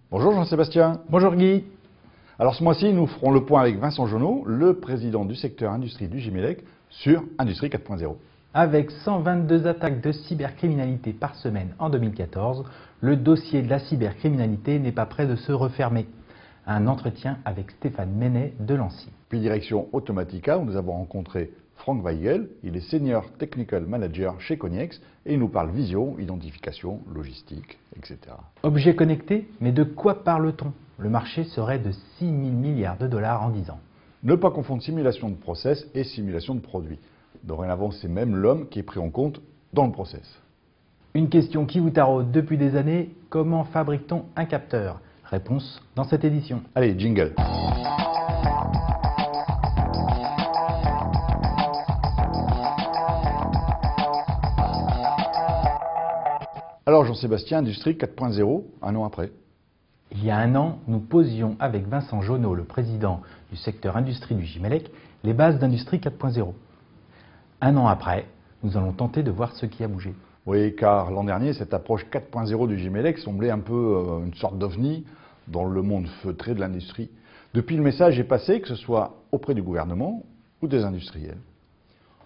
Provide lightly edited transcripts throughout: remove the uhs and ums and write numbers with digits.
Bonjour Jean-Sébastien. Bonjour Guy. Alors ce mois-ci, nous ferons le point avec Vincent Jonot, le président du secteur industrie du Gimélec, sur Industrie 4.0. Avec 122 attaques de cybercriminalité par semaine en 2014, le dossier de la cybercriminalité n'est pas près de se refermer. Un entretien avec Stéphane Menet de Lancy. Puis direction Automatica, où nous avons rencontré Frank Weigel. Il est Senior Technical Manager chez Cognex et il nous parle vision, identification, logistique, etc. Objets connectés, mais de quoi parle-t-on? Le marché serait de 6 000 milliards de dollars en 10 ans. Ne pas confondre simulation de process et simulation de produit. Dorénavant, c'est même l'homme qui est pris en compte dans le process. Une question qui vous taraude depuis des années, comment fabrique-t-on un capteur? Réponse dans cette édition. Allez, jingle. Alors Jean-Sébastien, Industrie 4.0, un an après. Il y a un an, nous posions avec Vincent Jonot, le président du secteur industrie du Gimélec, les bases d'Industrie 4.0. Un an après, nous allons tenter de voir ce qui a bougé. Oui, car l'an dernier, cette approche 4.0 du Gimélec semblait un peu une sorte d'ovni dans le monde feutré de l'industrie. Depuis, le message est passé, que ce soit auprès du gouvernement ou des industriels.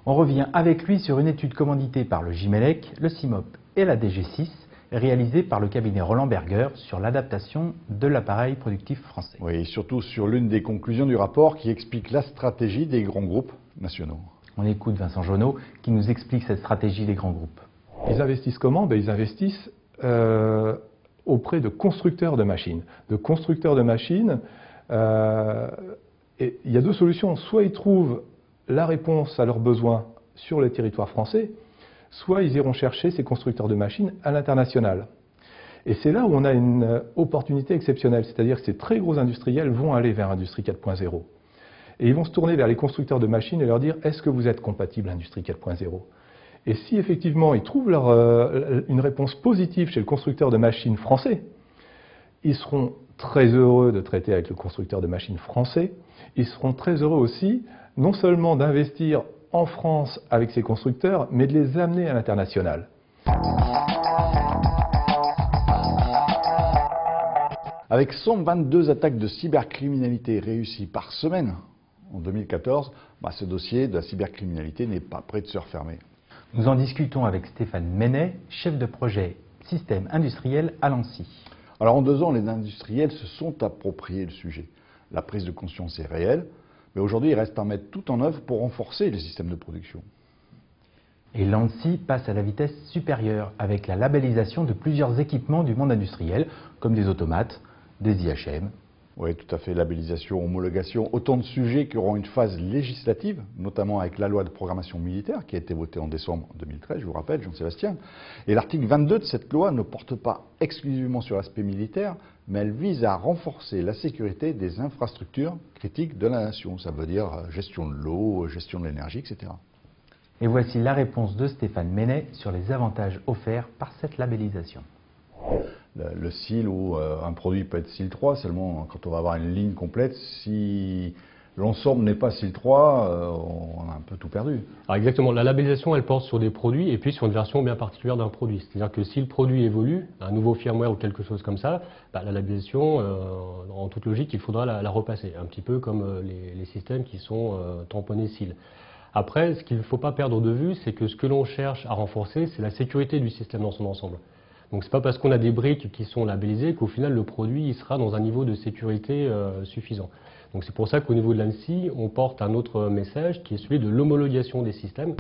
On revient avec lui sur une étude commanditée par le Gimélec, le CIMOP et la DG6, réalisée par le cabinet Roland Berger sur l'adaptation de l'appareil productif français. Oui, et surtout sur l'une des conclusions du rapport qui explique la stratégie des grands groupes nationaux. On écoute Vincent Jonot qui nous explique cette stratégie des grands groupes. Ils investissent comment? Ils investissent auprès de constructeurs de machines. Et il y a deux solutions. Soit ils trouvent la réponse à leurs besoins sur le territoire français, soit ils iront chercher ces constructeurs de machines à l'international. Et c'est là où on a une opportunité exceptionnelle, c'est-à-dire que ces très gros industriels vont aller vers Industrie 4.0. Et ils vont se tourner vers les constructeurs de machines et leur dire « Est-ce que vous êtes compatible Industrie 4.0 ?» Et si effectivement ils trouvent une réponse positive chez le constructeur de machines français, ils seront très heureux de traiter avec le constructeur de machines français. Ils seront très heureux aussi, non seulement d'investir en France avec ces constructeurs, mais de les amener à l'international. Avec 122 attaques de cybercriminalité réussies par semaine en 2014, ce dossier de la cybercriminalité n'est pas prêt de se refermer. Nous en discutons avec Stéphane Menet, chef de projet système industriel à Lancy. Alors en 2 ans, les industriels se sont appropriés le sujet. La prise de conscience est réelle, mais aujourd'hui il reste à mettre tout en œuvre pour renforcer les systèmes de production. Et Lancy passe à la vitesse supérieure avec la labellisation de plusieurs équipements du monde industriel, comme des automates, des IHM. Oui, tout à fait, labellisation, homologation, autant de sujets qui auront une phase législative, notamment avec la loi de programmation militaire qui a été votée en décembre 2013, je vous rappelle, Jean-Sébastien. Et l'article 22 de cette loi ne porte pas exclusivement sur l'aspect militaire, mais elle vise à renforcer la sécurité des infrastructures critiques de la nation. Ça veut dire gestion de l'eau, gestion de l'énergie, etc. Et voici la réponse de Stéphane Menet sur les avantages offerts par cette labellisation. Le SIL ou un produit peut être SIL 3, seulement quand on va avoir une ligne complète, si l'ensemble n'est pas SIL 3, on a un peu tout perdu. Alors exactement, la labellisation elle porte sur des produits et puis sur une version bien particulière d'un produit. C'est-à-dire que si le produit évolue, un nouveau firmware ou quelque chose comme ça, la labellisation, en toute logique, il faudra la repasser. Un petit peu comme les systèmes qui sont tamponnés SIL. Après, ce qu'il ne faut pas perdre de vue, c'est que ce que l'on cherche à renforcer, c'est la sécurité du système dans son ensemble. Donc c'est pas parce qu'on a des briques qui sont labellisées qu'au final le produit il sera dans un niveau de sécurité suffisant. Donc c'est pour ça qu'au niveau de l'ANSSI, on porte un autre message qui est celui de l'homologation des systèmes.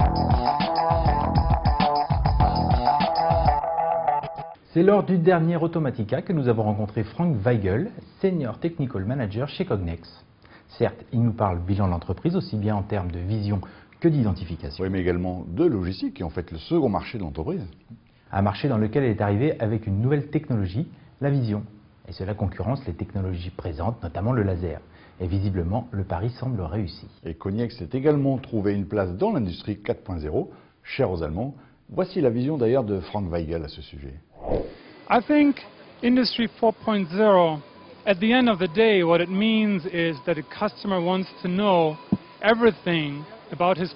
C'est lors du dernier Automatica que nous avons rencontré Frank Weigel, Senior Technical Manager chez Cognex. Certes, il nous parle bilan de l'entreprise, aussi bien en termes de vision que d'identification. Oui, mais également de logistique, qui est en fait le second marché de l'entreprise. Un marché dans lequel elle est arrivée avec une nouvelle technologie, la vision. Et cela concurrence les technologies présentes, notamment le laser. Et visiblement, le pari semble réussi. Et Cognex s'est également trouvé une place dans l'industrie 4.0, chère aux Allemands. Voici la vision d'ailleurs de Frank Weigel à ce sujet. I think Industry 4.0, at the end of the day, what it means is that a customer wants to know everything about his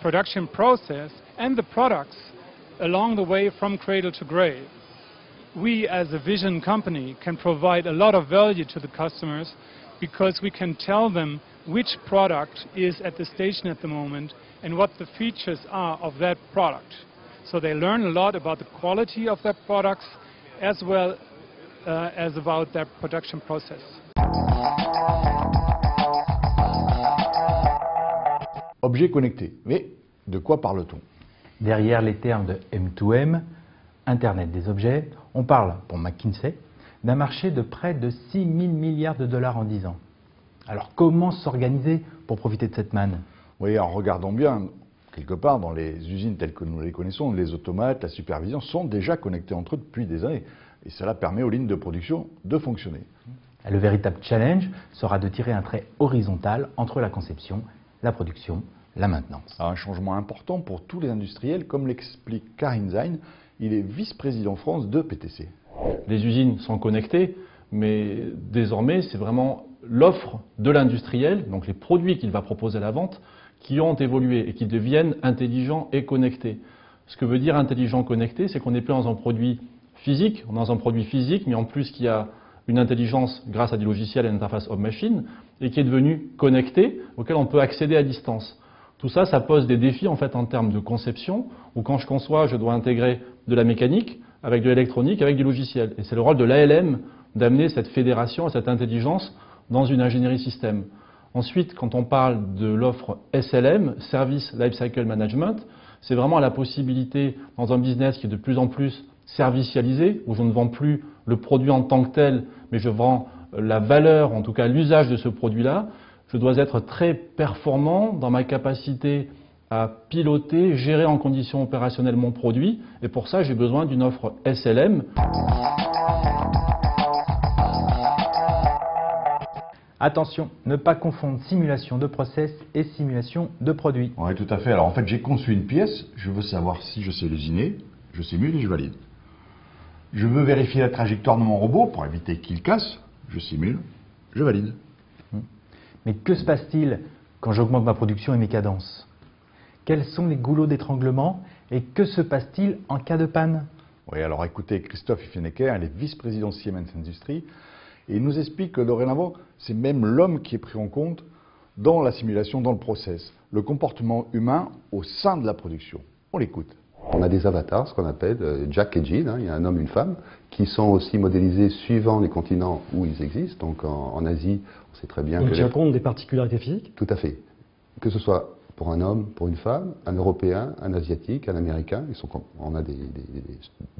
production process and the products along the way from cradle to grave. we as a vision company can provide a lot of value to the customers because we can tell them which product is at the station at the moment and what the features are of that product. So they learn a lot about the quality of their products as well as about their production process. Objet connecté. Mais de quoi parle-t-on? Derrière les termes de M2M, Internet des objets, on parle, pour McKinsey, d'un marché de près de 6 000 milliards de dollars en 10 ans. Alors comment s'organiser pour profiter de cette manne? Oui, en regardant bien, quelque part, dans les usines telles que nous les connaissons, les automates, la supervision sont déjà connectés entre eux depuis des années. Et cela permet aux lignes de production de fonctionner. Le véritable challenge sera de tirer un trait horizontal entre la conception, la production, la maintenance. Un changement important pour tous les industriels, comme l'explique Karim Zain, il est vice-président France de PTC. Les usines sont connectées, mais désormais, c'est vraiment l'offre de l'industriel, donc les produits qu'il va proposer à la vente, qui ont évolué et qui deviennent intelligents et connectés. Ce que veut dire intelligent connecté, c'est qu'on n'est plus dans un produit physique, on est dans un produit physique, mais en plus qui a une intelligence grâce à des logiciels et une interface homme-machine, et qui est devenu connecté, auquel on peut accéder à distance. Tout ça, ça pose des défis en fait en termes de conception, où quand je conçois, je dois intégrer de la mécanique, avec de l'électronique, avec du logiciel. Et c'est le rôle de l'ALM d'amener cette fédération et cette intelligence dans une ingénierie système. Ensuite, quand on parle de l'offre SLM, Service Lifecycle Management, c'est vraiment la possibilité, dans un business qui est de plus en plus servicialisé, où je ne vends plus le produit en tant que tel, mais je vends la valeur, en tout cas l'usage de ce produit-là. Je dois être très performant dans ma capacité à piloter, gérer en conditions opérationnelles mon produit. Et pour ça, j'ai besoin d'une offre SLM. Attention, ne pas confondre simulation de process et simulation de produit. Oui, tout à fait. Alors en fait, j'ai conçu une pièce, je veux savoir si je sais l'usiner, je simule et je valide. Je veux vérifier la trajectoire de mon robot pour éviter qu'il casse, je simule, je valide. Mais que se passe-t-il quand j'augmente ma production et mes cadences? Quels sont les goulots d'étranglement et que se passe-t-il en cas de panne? Oui, alors écoutez, Christophe Iffenecker, il est vice-président de Siemens Industries, et il nous explique que dorénavant, c'est même l'homme qui est pris en compte dans la simulation, dans le process, le comportement humain au sein de la production. On l'écoute. On a des avatars, ce qu'on appelle Jack et Jill, il y a un homme et une femme, qui sont aussi modélisés suivant les continents où ils existent. Donc en Asie, on sait très bien donc que... tu compte des particularités physiques? Tout à fait. Que ce soit pour un homme, pour une femme, un Européen, un Asiatique, un Américain, on a des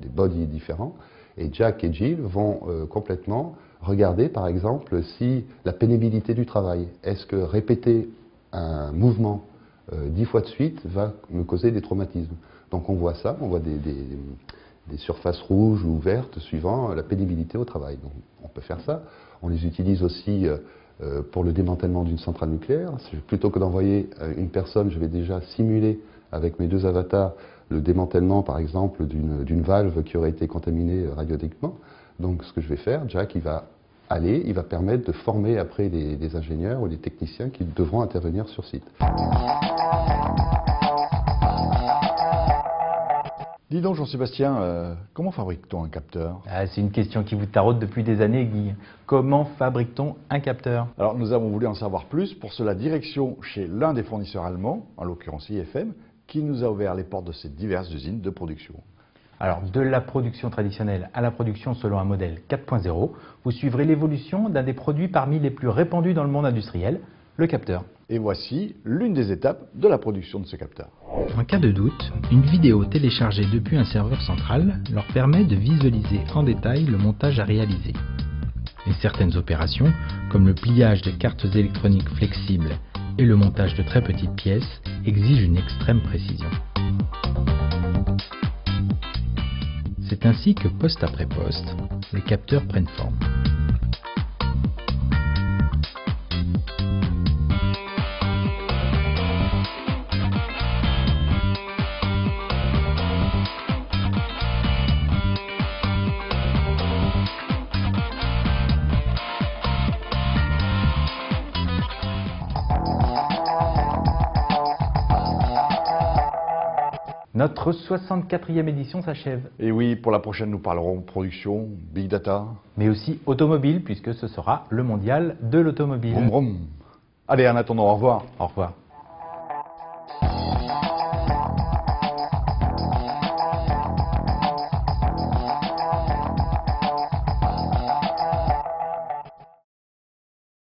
bodies différents. Et Jack et Jill vont complètement regarder, par exemple, si la pénibilité du travail, est-ce que répéter un mouvement 10 fois de suite va me causer des traumatismes. Donc on voit ça, on voit des surfaces rouges ou vertes suivant la pénibilité au travail. Donc on peut faire ça. On les utilise aussi pour le démantèlement d'une centrale nucléaire. Plutôt que d'envoyer une personne, je vais déjà simuler avec mes deux avatars le démantèlement, par exemple, d'une valve qui aurait été contaminée radioactivement. Donc ce que je vais faire, Jack, il va permettre de former après des ingénieurs ou des techniciens qui devront intervenir sur site. Dis donc Jean-Sébastien, comment fabrique-t-on un capteur? C'est une question qui vous taraude depuis des années, Guy. Comment fabrique-t-on un capteur? Alors nous avons voulu en savoir plus, pour cela direction chez l'un des fournisseurs allemands, en l'occurrence IFM, qui nous a ouvert les portes de ces diverses usines de production. Alors, de la production traditionnelle à la production selon un modèle 4.0, vous suivrez l'évolution d'un des produits parmi les plus répandus dans le monde industriel, le capteur. Et voici l'une des étapes de la production de ce capteur. En cas de doute, une vidéo téléchargée depuis un serveur central leur permet de visualiser en détail le montage à réaliser. Et certaines opérations, comme le pliage de cartes électroniques flexibles et le montage de très petites pièces, exigent une extrême précision. C'est ainsi que poste après poste, les capteurs prennent forme. Notre 64e édition s'achève. Et oui, pour la prochaine, nous parlerons production, big data. Mais aussi automobile, puisque ce sera le mondial de l'automobile. Vroom, vroom. Allez, en attendant, au revoir. Au revoir.